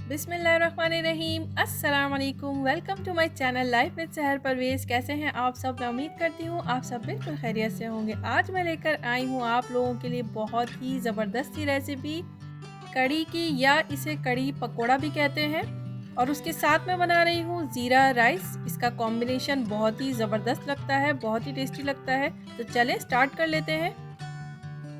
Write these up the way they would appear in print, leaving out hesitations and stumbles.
बिस्मिल्लाहिर्रहमानिर्रहीम। अस्सलाम वालेकुम। Welcome to my channel life with Sahar Parvez. कैसे हैं आप सब? मैं उम्मीद करती हूँ आप सब बिल्कुल खैरियत से होंगे। आज मैं लेकर आई हूँ आप लोगों के लिए बहुत ही ज़बरदस्त सी रेसिपी कड़ी की, या इसे कड़ी पकोड़ा भी कहते हैं। और उसके साथ मैं बना रही हूँ ज़ीरा राइस। इसका कॉम्बिनेशन बहुत ही ज़बरदस्त लगता है, बहुत ही टेस्टी लगता है। तो चलें स्टार्ट कर लेते हैं।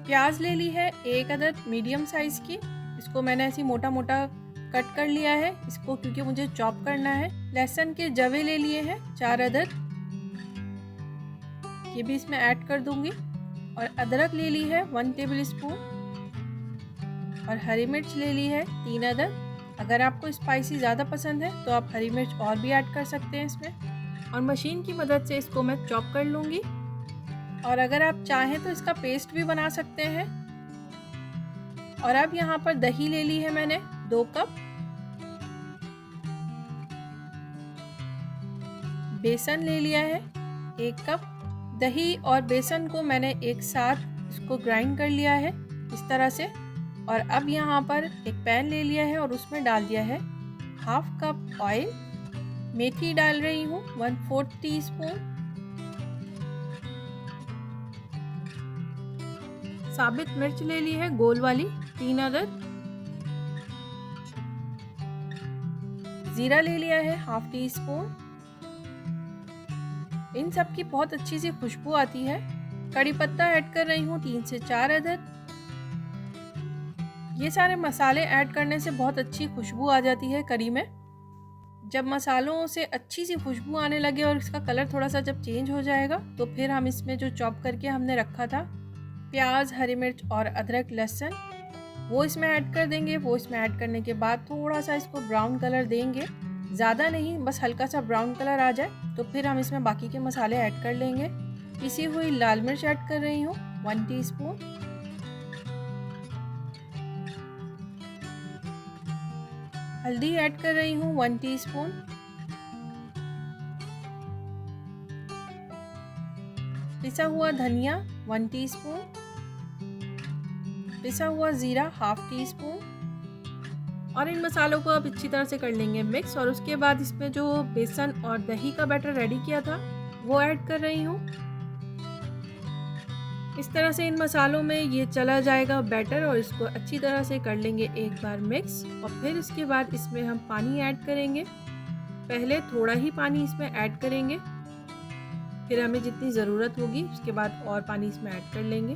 प्याज ले ली है एक अदद मीडियम साइज़ की। इसको मैंने ऐसी मोटा मोटा कट कर लिया है इसको, क्योंकि मुझे चॉप करना है। लहसुन के जवे ले लिए हैं 4 अदद, ये भी इसमें ऐड कर दूंगी। और अदरक ले ली है 1 टेबल स्पून। और हरी मिर्च ले ली है 3 अदद। अगर आपको स्पाइसी ज़्यादा पसंद है तो आप हरी मिर्च और भी ऐड कर सकते हैं इसमें। और मशीन की मदद से इसको मैं चॉप कर लूँगी। और अगर आप चाहें तो इसका पेस्ट भी बना सकते हैं। और अब यहाँ पर दही ले ली है मैंने 2 कप। बेसन ले लिया है 1 कप। दही और बेसन को मैंने एक साथ इसको ग्राइंड कर लिया है इस तरह से। और अब यहाँ पर एक पैन ले लिया है और उसमें डाल दिया है 1/2 कप ऑयल। मेथी डाल रही हूँ 1/4 टीस्पून। साबित मिर्च ले ली है गोल वाली 3 अदद। जीरा ले लिया है 1/2 टीस्पून। इन सब की बहुत अच्छी सी खुशबू आती है। कड़ी पत्ता ऐड कर रही हूँ 3 से 4 अदद। ये सारे मसाले ऐड करने से बहुत अच्छी खुशबू आ जाती है कड़ी में। जब मसालों से अच्छी सी खुशबू आने लगे और इसका कलर थोड़ा सा जब चेंज हो जाएगा, तो फिर हम इसमें जो चॉप करके हमने रखा था प्याज, हरी मिर्च और अदरक लहसुन, वो इसमें ऐड कर देंगे। वो इसमें ऐड करने के बाद थोड़ा सा इसको ब्राउन कलर देंगे, ज़्यादा नहीं, बस हल्का सा ब्राउन कलर आ जाए तो फिर हम इसमें बाकी के मसाले ऐड कर लेंगे। पिसी हुई लाल मिर्च ऐड कर रही हूँ 1 टीस्पून। हल्दी ऐड कर रही हूँ 1 टीस्पून। पिसा हुआ धनिया 1 टीस्पून। पिसा हुआ ज़ीरा 1/2 टीस्पून। और इन मसालों को अब अच्छी तरह से कर लेंगे मिक्स। और उसके बाद इसमें जो बेसन और दही का बैटर रेडी किया था वो ऐड कर रही हूँ। इस तरह से इन मसालों में ये चला जाएगा बैटर, और इसको अच्छी तरह से कर लेंगे एक बार मिक्स। और फिर इसके बाद इसमें हम पानी ऐड करेंगे। पहले थोड़ा ही पानी इसमें ऐड करेंगे, फिर हमें जितनी ज़रूरत होगी उसके बाद और पानी इसमें ऐड कर लेंगे।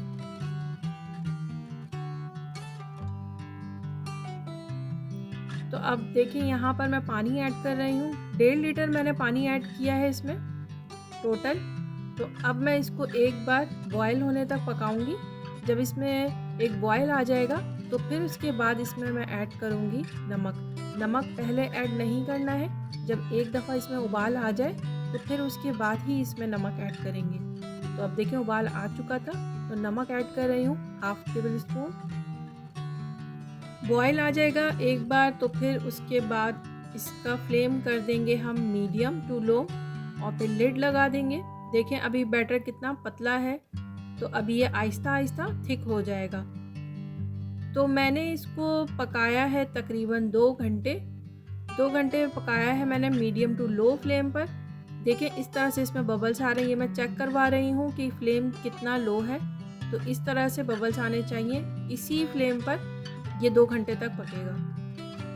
तो अब देखिए यहाँ पर मैं पानी ऐड कर रही हूँ 1.5 लीटर मैंने पानी ऐड किया है इसमें टोटल। तो अब मैं इसको एक बार बॉयल होने तक पकाऊंगी। जब इसमें एक बॉयल आ जाएगा तो फिर उसके बाद इसमें मैं ऐड करूँगी नमक। नमक पहले ऐड नहीं करना है, जब एक दफ़ा इसमें उबाल आ जाए तो फिर उसके बाद ही इसमें नमक ऐड करेंगे। तो अब देखिए उबाल आ चुका था, तो नमक ऐड कर रही हूँ 1/2 टेबल स्पून। बॉयल आ जाएगा एक बार तो फिर उसके बाद इसका फ्लेम कर देंगे हम मीडियम टू लो, और फिर लिड लगा देंगे। देखें अभी बैटर कितना पतला है, तो अभी ये आहिस्ता आहिस्ता थिक हो जाएगा। तो मैंने इसको पकाया है तकरीबन 2 घंटे। 2 घंटे पकाया है मैंने मीडियम टू लो फ्लेम पर। देखें इस तरह से इसमें बबल्स आ रही है। मैं चेक करवा रही हूँ कि फ्लेम कितना लो है, तो इस तरह से बबल्स आने चाहिए। इसी फ्लेम पर ये 2 घंटे तक पकेगा।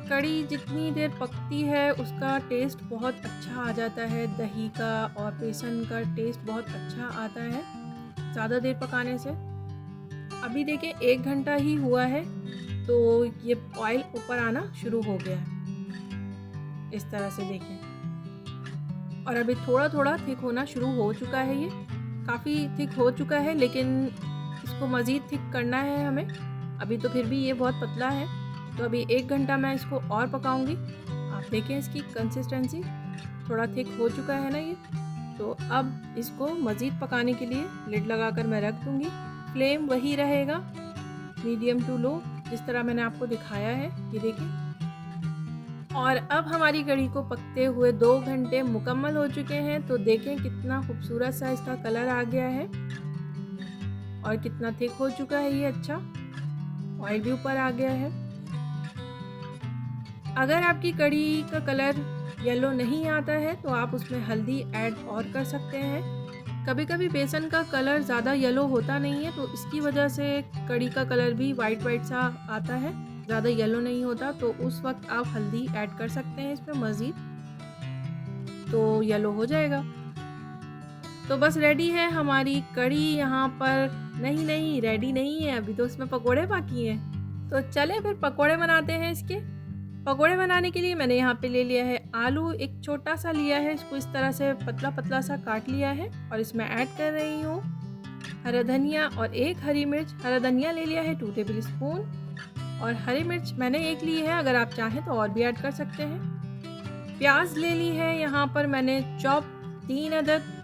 कड़ी जितनी देर पकती है उसका टेस्ट बहुत अच्छा आ जाता है। दही का और बेसन का टेस्ट बहुत अच्छा आता है ज़्यादा देर पकाने से। अभी देखिए 1 घंटा ही हुआ है, तो ये ऑयल ऊपर आना शुरू हो गया है इस तरह से देखें। और अभी थोड़ा थोड़ा थिक होना शुरू हो चुका है। ये काफ़ी थिक हो चुका है, लेकिन इसको मज़ीद थिक करना है हमें। अभी तो फिर भी ये बहुत पतला है, तो अभी 1 घंटा मैं इसको और पकाऊंगी। आप देखें इसकी कंसिस्टेंसी थोड़ा थिक हो चुका है ना ये। तो अब इसको मज़ीद पकाने के लिए लिड लगाकर मैं रख दूंगी। फ्लेम वही रहेगा मीडियम टू लो, जिस तरह मैंने आपको दिखाया है, ये देखें। और अब हमारी कड़ी को पकते हुए 2 घंटे मुकम्मल हो चुके हैं। तो देखें कितना खूबसूरत सा इसका कलर आ गया है और कितना थिक हो चुका है ये। अच्छा ऑयल भी ऊपर आ गया है। अगर आपकी कढ़ी का कलर येलो नहीं आता है तो आप उसमें हल्दी ऐड और कर सकते हैं। कभी कभी बेसन का कलर ज़्यादा येलो होता नहीं है तो इसकी वजह से कढ़ी का कलर भी वाइट वाइट सा आता है, ज़्यादा येलो नहीं होता, तो उस वक्त आप हल्दी ऐड कर सकते हैं इसमें मज़ीद, तो येलो हो जाएगा। तो बस रेडी है हमारी कढ़ी यहाँ पर। नहीं रेडी नहीं है, अभी तो इसमें पकोड़े बाकी हैं। तो चले फिर पकोड़े बनाते हैं इसके। पकोड़े बनाने के लिए मैंने यहाँ पे ले लिया है आलू, एक छोटा सा लिया है, इसको इस तरह से पतला पतला सा काट लिया है और इसमें ऐड कर रही हूँ हरा धनिया और एक हरी मिर्च। हरा धनिया ले लिया है 2 टेबल स्पून और हरी मिर्च मैंने एक ली है, अगर आप चाहें तो और भी ऐड कर सकते हैं। प्याज ले ली है यहाँ पर मैंने चॉप 3 अदद।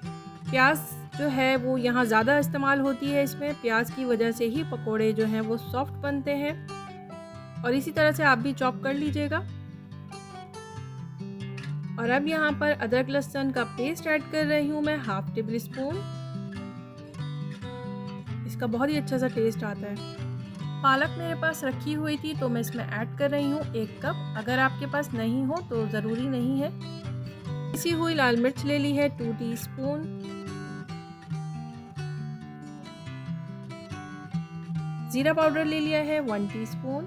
प्याज जो है वो यहाँ ज़्यादा इस्तेमाल होती है, इसमें प्याज की वजह से ही पकोड़े जो हैं वो सॉफ्ट बनते हैं, और इसी तरह से आप भी चॉप कर लीजिएगा। और अब यहाँ पर अदरक लहसुन का पेस्ट ऐड कर रही हूँ मैं 1/2 टेबल स्पून। इसका बहुत ही अच्छा सा टेस्ट आता है। पालक मेरे पास रखी हुई थी तो मैं इसमें ऐड कर रही हूँ 1 कप। अगर आपके पास नहीं हो तो ज़रूरी नहीं है। पिसी हुई लाल मिर्च ले ली है 2 टीस्पून। जीरा पाउडर ले लिया है 1 टीस्पून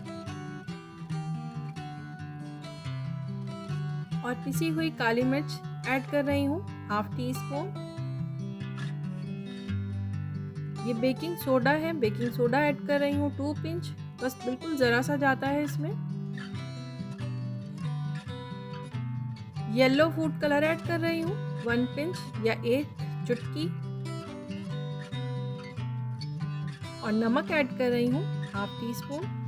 और पिसी हुई काली मिर्च ऐड कर रही हूँ 1/2 टीस्पून। ये बेकिंग सोडा है, बेकिंग सोडा ऐड कर रही हूँ 2 पिंच, बस बिल्कुल ज़रा सा जाता है इसमें। येलो फूड कलर ऐड कर रही हूँ 1 पिंच या 1 चुटकी और नमक ऐड कर रही हूँ 1/2 टीस्पून।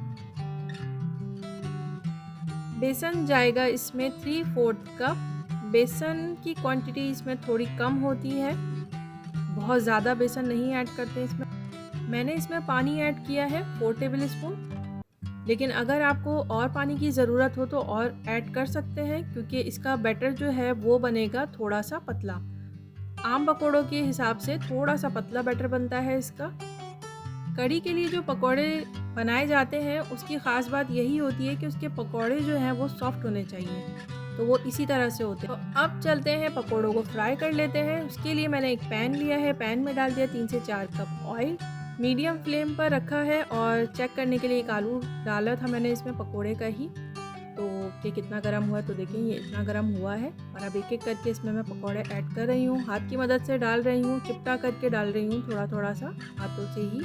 बेसन जाएगा इसमें 3/4 कप। बेसन की क्वांटिटी इसमें थोड़ी कम होती है, बहुत ज़्यादा बेसन नहीं ऐड करते इसमें। मैंने इसमें पानी ऐड किया है 4 टेबल स्पून, लेकिन अगर आपको और पानी की ज़रूरत हो तो और ऐड कर सकते हैं, क्योंकि इसका बैटर जो है वो बनेगा थोड़ा सा पतला। आम पकोड़ों के हिसाब से थोड़ा सा पतला बैटर बनता है इसका। कढ़ी के लिए जो पकोड़े बनाए जाते हैं उसकी ख़ास बात यही होती है कि उसके पकोड़े जो हैं वो सॉफ्ट होने चाहिए, तो वो इसी तरह से होते हैं। तो अब चलते हैं पकोड़ों को फ्राई कर लेते हैं। उसके लिए मैंने एक पैन लिया है, पैन में डाल दिया 3 से 4 कप ऑयल, मीडियम फ्लेम पर रखा है और चेक करने के लिए एक आलू डाला था मैंने इसमें पकोड़े का ही, तो ये कितना गर्म हुआ है, तो देखें ये इतना गर्म हुआ है। और अब एक एक करके इसमें मैं पकोड़े ऐड कर रही हूँ, हाथ की मदद से डाल रही हूँ, चिपटा करके डाल रही हूँ थोड़ा थोड़ा सा हाथों से ही।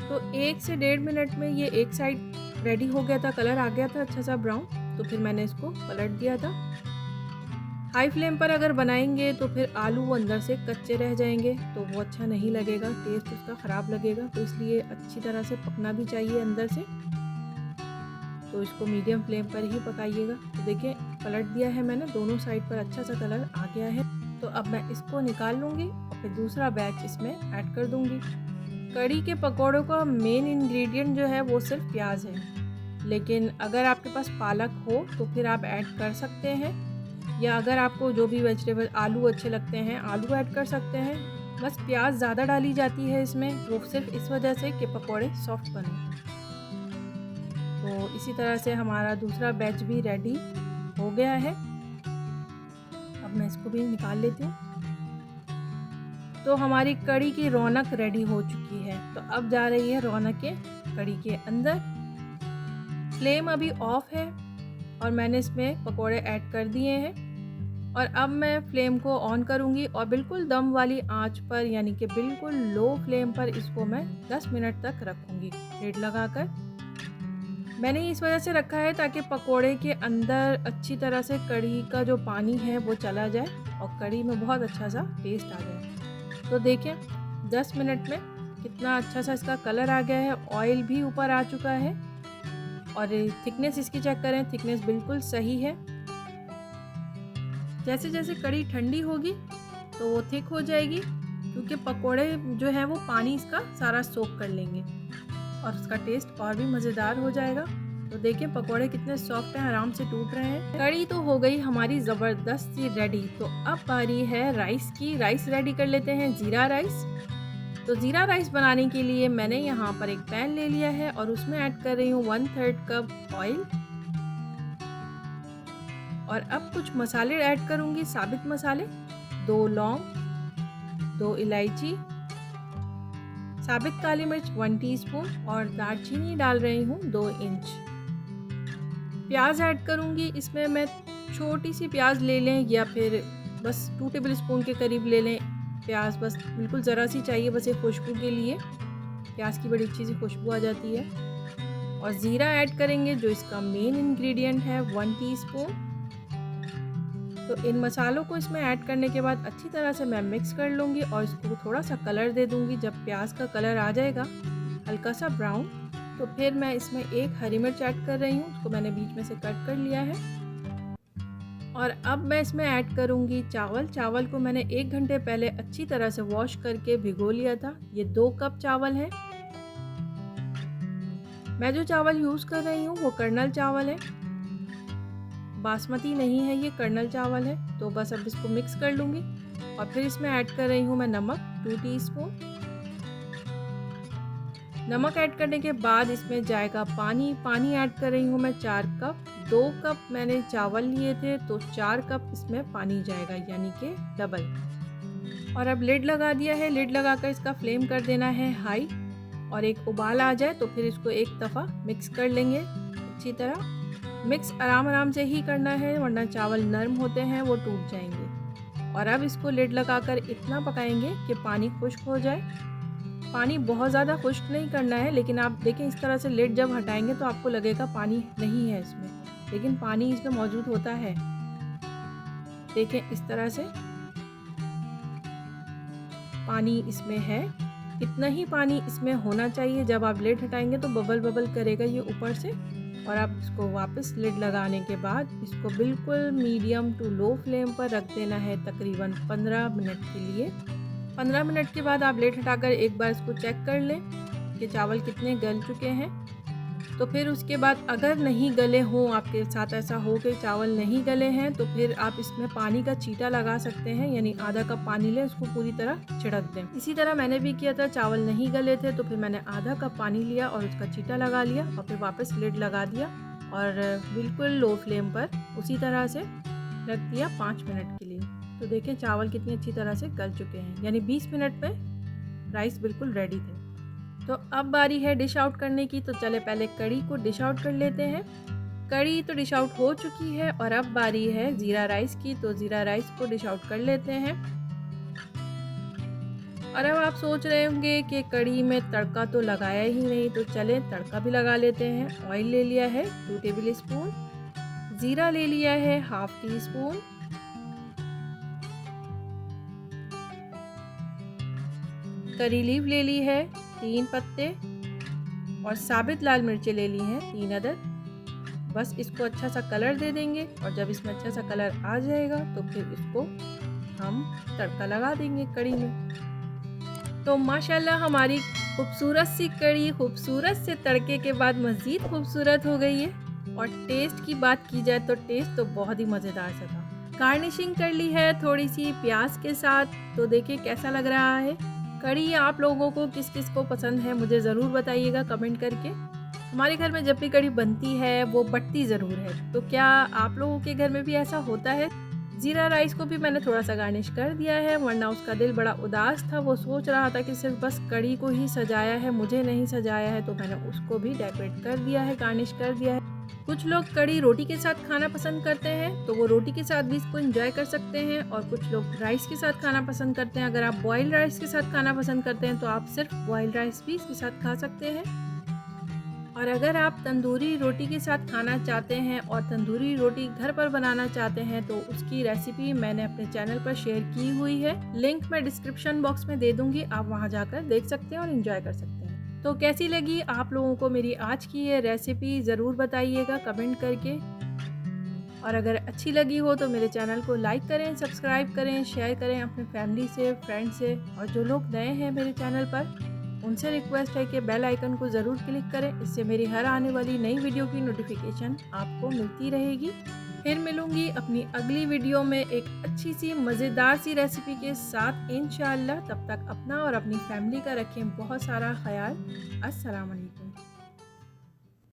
तो 1 से 1.5 मिनट में ये एक साइड रेडी हो गया था, कलर आ गया था अच्छा सा ब्राउन, तो फिर मैंने इसको पलट दिया था। हाई फ्लेम पर अगर बनाएंगे तो फिर आलू अंदर से कच्चे रह जाएंगे, तो वो अच्छा नहीं लगेगा, टेस्ट उसका ख़राब लगेगा, तो इसलिए अच्छी तरह से पकना भी चाहिए अंदर से। तो इसको मीडियम फ्लेम पर ही पकाइएगा। तो देखिए पलट दिया है मैंने, दोनों साइड पर अच्छा सा कलर आ गया है। तो अब मैं इसको निकाल लूँगी और फिर दूसरा बैच इसमें ऐड कर दूँगी। कढ़ी के पकोड़ों का मेन इंग्रेडिएंट जो है वो सिर्फ प्याज है, लेकिन अगर आपके पास पालक हो तो फिर आप ऐड कर सकते हैं, या अगर आपको जो भी वेजिटेबल आलू अच्छे लगते हैं आलू ऐड कर सकते हैं। बस प्याज ज़्यादा डाली जाती है इसमें, वो सिर्फ इस वजह से कि पकोड़े सॉफ्ट बने। तो इसी तरह से हमारा दूसरा बैच भी रेडी हो गया है। अब मैं इसको भी निकाल लेती हूँ। तो हमारी कढ़ी की रौनक रेडी हो चुकी है। तो अब जा रही है रौनकें कढ़ी के अंदर। फ्लेम अभी ऑफ है और मैंने इसमें पकोड़े ऐड कर दिए हैं, और अब मैं फ्लेम को ऑन करूंगी और बिल्कुल दम वाली आंच पर, यानी कि बिल्कुल लो फ्लेम पर इसको मैं 10 मिनट तक रखूंगी लिड लगाकर। मैंने इस वजह से रखा है ताकि पकोड़े के अंदर अच्छी तरह से कढ़ी का जो पानी है वो चला जाए और कढ़ी में बहुत अच्छा सा टेस्ट आ जाए। तो देखिए 10 मिनट में कितना अच्छा सा इसका कलर आ गया है, ऑयल भी ऊपर आ चुका है, और थिकनेस इसकी चेक करें, थिकनेस बिल्कुल सही है। जैसे जैसे कढ़ी ठंडी होगी तो वो थिक हो जाएगी, क्योंकि पकोड़े जो है वो पानी इसका सारा सोख कर लेंगे और उसका टेस्ट और भी मज़ेदार हो जाएगा। तो देखिए पकोड़े कितने सॉफ्ट हैं, आराम से टूट रहे हैं। कढ़ी तो हो गई हमारी ज़बरदस्त सी रेडी। तो अब बारी है राइस की। राइस रेडी कर लेते हैं, ज़ीरा राइस। तो ज़ीरा राइस बनाने के लिए मैंने यहाँ पर एक पैन ले लिया है और उसमें ऐड कर रही हूँ 1/3 कप ऑयल। और अब कुछ मसाले ऐड करूँगी, साबित मसाले, 2 लौंग, 2 इलायची, साबित काली मिर्च 1 टीस्पून और दालचीनी डाल रही हूँ 2 इंच। प्याज ऐड करूँगी, इसमें मैं छोटी सी प्याज ले लें या फिर बस 2 टेबल स्पून के करीब ले लें प्याज, बस बिल्कुल ज़रा सी चाहिए, बस एक खुशबू के लिए। प्याज की बड़ी अच्छी सी खुशबू आ जाती है। और ज़ीरा ऐड करेंगे जो इसका मेन इंग्रेडिएंट है, 1 टीस्पून। तो इन मसालों को इसमें ऐड करने के बाद अच्छी तरह से मैं मिक्स कर लूँगी और इसको थोड़ा सा कलर दे दूँगी। जब प्याज का कलर आ जाएगा हल्का सा ब्राउन, तो फिर मैं इसमें 1 हरी मिर्च ऐड कर रही हूँ, उसको मैंने बीच में से कट कर लिया है। और अब मैं इसमें ऐड करूँगी चावल। चावल को मैंने 1 घंटे पहले अच्छी तरह से वॉश करके भिगो लिया था। ये 2 कप चावल है। मैं जो चावल यूज़ कर रही हूँ वो कर्नल चावल है, बासमती नहीं है, ये कर्नल चावल है। तो बस अब इसको मिक्स कर लूँगी और फिर इसमें ऐड कर रही हूँ मैं नमक 2 टीस्पून। नमक ऐड करने के बाद इसमें जाएगा पानी। पानी ऐड कर रही हूँ मैं 4 कप। 2 कप मैंने चावल लिए थे तो 4 कप इसमें पानी जाएगा, यानी कि डबल। और अब लिड लगा दिया है। लिड लगाकर इसका फ्लेम कर देना है हाई, और एक उबाल आ जाए तो फिर इसको एक दफ़ा मिक्स कर लेंगे अच्छी तरह। मिक्स आराम से ही करना है, वरना चावल नरम होते हैं, वो टूट जाएंगे। और अब इसको लिड लगाकर इतना पकाएंगे कि पानी खुश्क हो जाए। पानी बहुत ज़्यादा खुश्क नहीं करना है, लेकिन आप देखें इस तरह से लिड जब हटाएंगे तो आपको लगेगा पानी नहीं है इसमें, लेकिन पानी इसमें मौजूद होता है। देखें इस तरह से पानी इसमें है। इतना ही पानी इसमें होना चाहिए। जब आप लिड हटाएंगे तो बबल बबल करेगा ये ऊपर से। और आप इसको वापस लिड लगाने के बाद इसको बिल्कुल मीडियम टू लो फ्लेम पर रख देना है तकरीबन 15 मिनट के लिए। 15 मिनट के बाद आप लिड हटाकर एक बार इसको चेक कर लें कि चावल कितने गल चुके हैं। तो फिर उसके बाद अगर नहीं गले हों, आपके साथ ऐसा हो कि चावल नहीं गले हैं, तो फिर आप इसमें पानी का छींटा लगा सकते हैं, यानी आधा कप पानी लें, उसको पूरी तरह छिड़क दें। इसी तरह मैंने भी किया था, चावल नहीं गले थे तो फिर मैंने आधा कप पानी लिया और उसका छींटा लगा लिया और फिर वापस लिड लगा दिया और बिल्कुल लो फ्लेम पर उसी तरह से रख दिया 5 मिनट के लिए। तो देखें चावल कितनी अच्छी तरह से गल चुके हैं, यानी 20 मिनट में राइस बिल्कुल रेडी थे। तो अब बारी है डिश आउट करने की। तो चले पहले कड़ी को डिश आउट कर लेते हैं। कड़ी तो डिश आउट हो चुकी है और अब बारी है ज़ीरा राइस की। तो ज़ीरा राइस को डिश आउट कर लेते हैं। और अब आप सोच रहे होंगे कि कड़ी में तड़का तो लगाया ही नहीं, तो चले तड़का भी लगा लेते हैं। ऑयल ले लिया है 2 टेबल स्पून, ज़ीरा ले लिया है ½ टी स्पून, करी लीफ ले ली है 3 पत्ते और साबित लाल मिर्चें ले ली हैं 3 अदद। बस इसको अच्छा सा कलर दे देंगे और जब इसमें अच्छा सा कलर आ जाएगा तो फिर इसको हम तड़का लगा देंगे कड़ी में। तो माशाल्लाह हमारी खूबसूरत सी कड़ी खूबसूरत से तड़के के बाद मज़ीद खूबसूरत हो गई है। और टेस्ट की बात की जाए तो टेस्ट तो बहुत ही मज़ेदार सा था। गार्निशिंग कर ली है थोड़ी सी प्याज के साथ, तो देखिए कैसा लग रहा है। कड़ी आप लोगों को किस किस को पसंद है मुझे ज़रूर बताइएगा कमेंट करके। हमारे घर में जब भी कड़ी बनती है वो बटती ज़रूर है, तो क्या आप लोगों के घर में भी ऐसा होता है? ज़ीरा राइस को भी मैंने थोड़ा सा गार्निश कर दिया है, वरना उसका दिल बड़ा उदास था। वो सोच रहा था कि सिर्फ बस कड़ी को ही सजाया है, मुझे नहीं सजाया है, तो मैंने उसको भी डेकोरेट कर दिया है, गार्निश कर दिया है। कुछ लोग कड़ी रोटी के साथ खाना पसंद करते हैं तो वो रोटी के साथ भी इसको एंजॉय कर सकते हैं, और कुछ लोग राइस के साथ खाना पसंद करते हैं। अगर आप बॉइल्ड राइस के साथ खाना पसंद करते हैं तो आप सिर्फ बॉइल्ड राइस भी इसके साथ खा सकते हैं। और अगर आप तंदूरी रोटी के साथ खाना चाहते हैं और तंदूरी रोटी घर पर बनाना चाहते हैं तो उसकी रेसिपी मैंने अपने चैनल पर शेयर की हुई है, लिंक मैं डिस्क्रिप्शन बॉक्स में दे दूंगी, आप वहां जाकर देख सकते हैं और एंजॉय कर सकते हैं। तो कैसी लगी आप लोगों को मेरी आज की ये रेसिपी ज़रूर बताइएगा कमेंट करके। और अगर अच्छी लगी हो तो मेरे चैनल को लाइक करें, सब्सक्राइब करें, शेयर करें अपने फैमिली से, फ्रेंड से। और जो लोग नए हैं मेरे चैनल पर उनसे रिक्वेस्ट है कि बेल आइकन को ज़रूर क्लिक करें, इससे मेरी हर आने वाली नई वीडियो की नोटिफिकेशन आपको मिलती रहेगी। फिर मिलूंगी अपनी अगली वीडियो में एक अच्छी सी मज़ेदार सी रेसिपी के साथ इंशाअल्लाह। तब तक अपना और अपनी फैमिली का रखें बहुत सारा ख्याल। अस्सलाम वालेकुम।